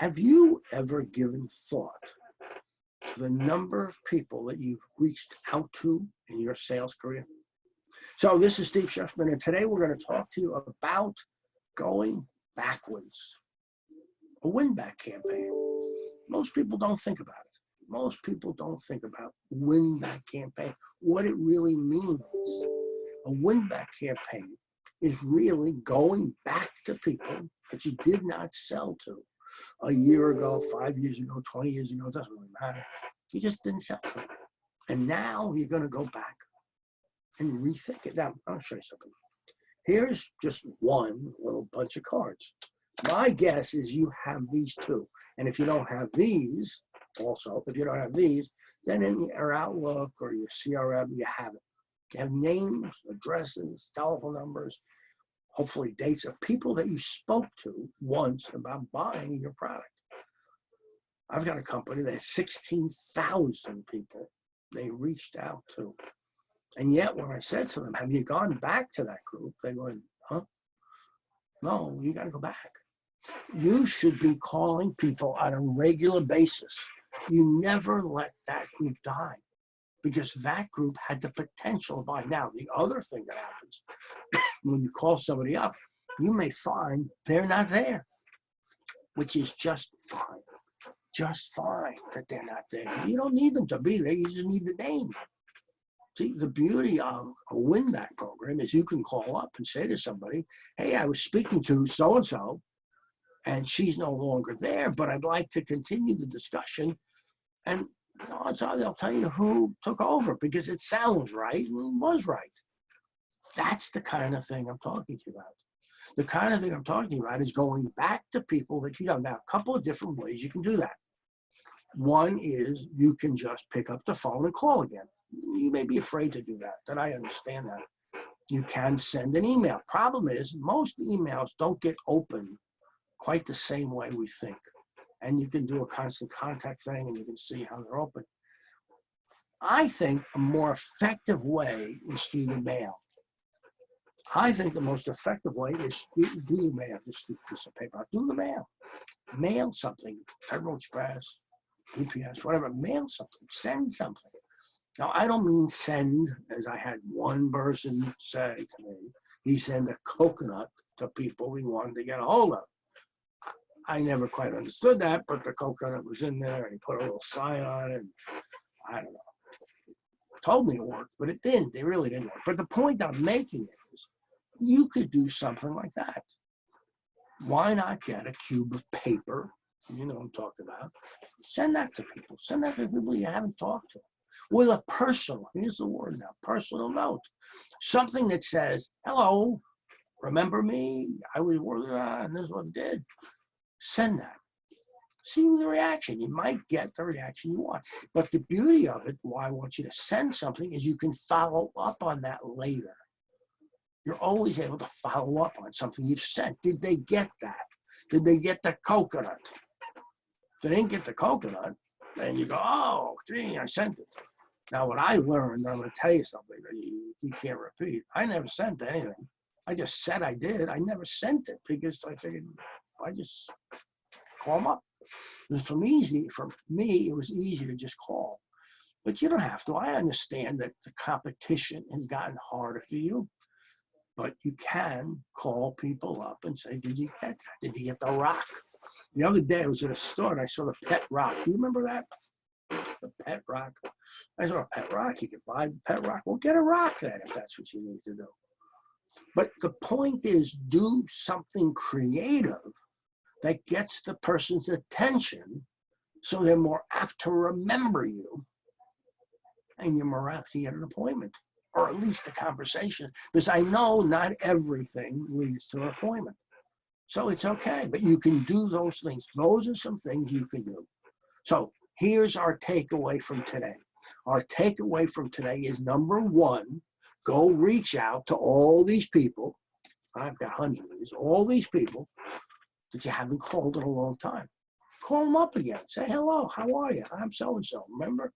Have you ever given thought to the number of people that you've reached out to in your sales career? So this is Steve Schiffman, and today we're going to talk to you about going backwards, a win-back campaign. Most people don't think about it. Most people don't think about win-back campaign, what it really means. A win-back campaign is really going back to people that you did not sell to a year ago, 5 years ago, 20 years ago, it doesn't really matter. You just didn't sell to them. And now you're going to go back and rethink it. Now, I'll show you something. Here's just one little bunch of cards. My guess is you have these two. And if you don't have these, also, if you don't have these, then in your Outlook or your CRM, you have it. You have names, addresses, telephone numbers, hopefully dates of people that you spoke to once about buying your product. I've got a company that has 16,000 people they reached out to. And yet when I said to them, have you gone back to that group? They go, huh? No, you got to go back. You should be calling people on a regular basis. You never let that group die, because that group had the potential of buying. Now, the other thing that happens when you call somebody up, you may find they're not there, which is just fine. Just fine that they're not there. You don't need them to be there. You just need the name. See, the beauty of a win-back program is you can call up and say to somebody, hey, I was speaking to so-and-so, and she's no longer there, but I'd like to continue the discussion. And odds are they'll tell you who took over, because it sounds right and was right. That's the kind of thing I'm talking to you about. The kind of thing I'm talking about is going back to people that you know. Now, a couple of different ways you can do that. One is you can just pick up the phone and call again. You may be afraid to do that, and I understand that. You can send an email. Problem is, most emails don't get open quite the same way we think. And you can do a constant contact thing, and you can see how they're open. I think a more effective way is through the mail. I think the most effective way is do the mail. Just do a piece of paper. Do the mail. Mail something. Federal Express, UPS, whatever. Mail something. Send something. Now, I don't mean send, as I had one person say to me. He sent a coconut to people he wanted to get a hold of. I never quite understood that, but the coconut was in there, and he put a little sign on it. And I don't know. He told me it worked, but it didn't. They really didn't work. But the point I'm making is, you could do something like that. Why not get a cube of paper? You know what I'm talking about. Send that to people. Send that to people you haven't talked to. With a personal, here's the word now, personal note. Something that says, hello, remember me? I was working on this one did. Send that. See the reaction. You might get the reaction you want. But the beauty of it, why I want you to send something, is you can follow up on that later. You're always able to follow up on something you've sent. Did they get that? Did they get the coconut? If they didn't get the coconut, then you go, oh, gee, I sent it. Now, what I learned, I'm going to tell you something that you can't repeat. I never sent anything. I just said I did. I never sent it, because I figured I just call them up. For me, it was easier to just call. But you don't have to. I understand that the competition has gotten harder for you. But you can call people up and say, did you get that? Did you get the rock? The other day I was at a store and I saw the pet rock. Do you remember that? The pet rock. I saw a pet rock. You could buy the pet rock. Well, get a rock then, if that's what you need to do. But the point is, do something creative that gets the person's attention, so they're more apt to remember you, and you're more apt to get an appointment, or at least a conversation, because I know not everything leads to an appointment. So it's okay, but you can do those things. Those are some things you can do. So here's our takeaway from today. Our takeaway from today is, number one, go reach out to all these people. I've got hundreds of these, all these people that you haven't called in a long time. Call them up again. Say, hello, how are you? I'm so-and-so, remember?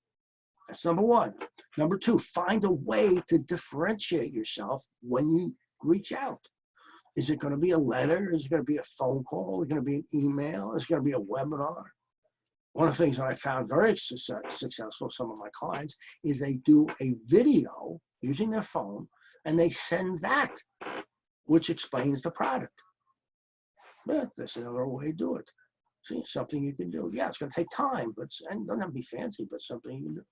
That's number one. Number two, find a way to differentiate yourself when you reach out. Is it going to be a letter? Is it going to be a phone call? Is it going to be an email? Is it going to be a webinar? One of the things that I found very successful, some of my clients, is they do a video using their phone and they send that, which explains the product. But that's another way to do it. See, something you can do. Yeah, it's going to take time, but and it doesn't have to be fancy, but something you can do.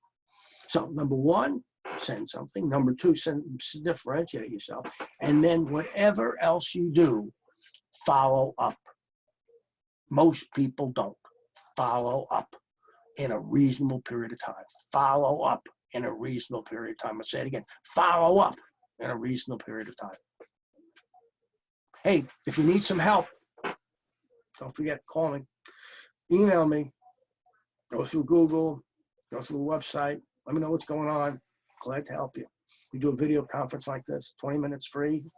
So number one, send something. Number two, differentiate yourself. And then whatever else you do, follow up. Most people don't follow up in a reasonable period of time. Follow up in a reasonable period of time. I'll say it again. Follow up in a reasonable period of time. Hey, if you need some help, don't forget, call me. Email me. Go through Google. Go through the website. Let me know what's going on. Glad to help you. We do a video conference like this, 20 minutes free.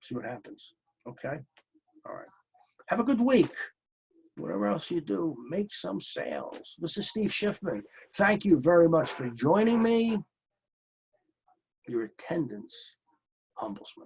See what happens. Okay? All right. Have a good week. Whatever else you do, make some sales. This is Steve Schiffman. Thank you very much for joining me. Your attendance humbles me.